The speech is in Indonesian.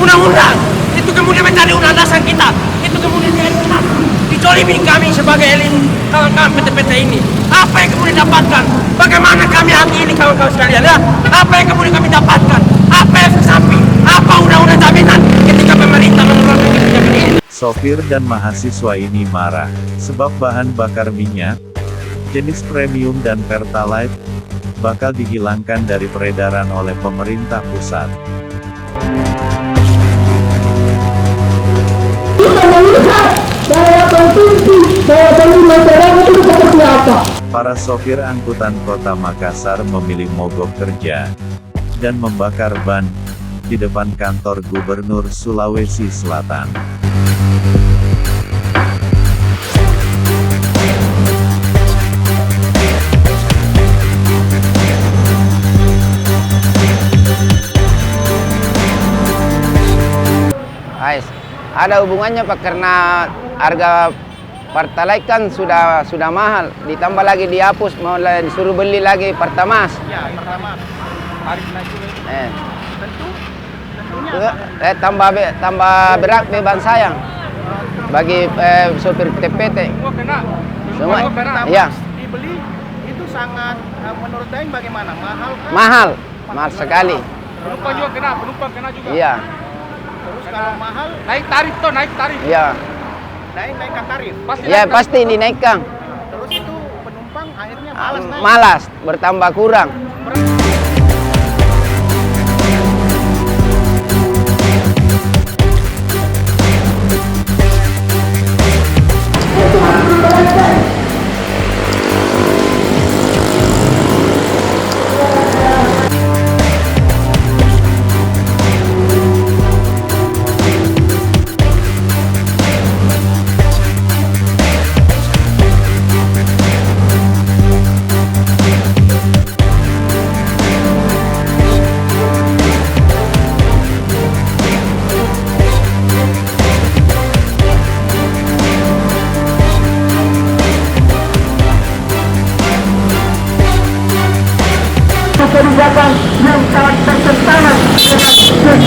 undang-undang. Itu kemudian mencari landasan kita. Itu kemudian dicolimin kami sebagai elit kawan-kawan PT-PT ini. Apa yang kemudian dapatkan? Bagaimana kami hati ini kawan-kawan sekalian ya? Apa yang kemudian kami dapatkan? Apa yang samping? Apa undang-undang jaminan ketika pemerintah mengeluarkan kebijakan ini? Sopir dan mahasiswa ini marah, sebab bahan bakar minyak, jenis premium dan pertalite, bakal dihilangkan dari peredaran oleh pemerintah pusat. Para sopir angkutan kota Makassar memilih mogok kerja dan membakar ban di depan kantor Gubernur Sulawesi Selatan. Ada hubungannya Pak, karena harga Pertalite kan sudah mahal, ditambah lagi dihapus, mau disuruh beli lagi Pertamax. Ya, Pertamax. Tarif naik juga. Tentunya tambah berat beban saya bagi sopir TPT. Semua, iya. Dibeli itu sangat menurut Daeng bagaimana? Mahal sekali. Penumpang kena juga. Iya. Terus kalau mahal naik tarif. Iya. Daeng naikkan tarif. Pasti dinaikkan. Terus itu penumpang akhirnya Malas, bertambah kurang. Kebijakan yang sangat bertentangan dengan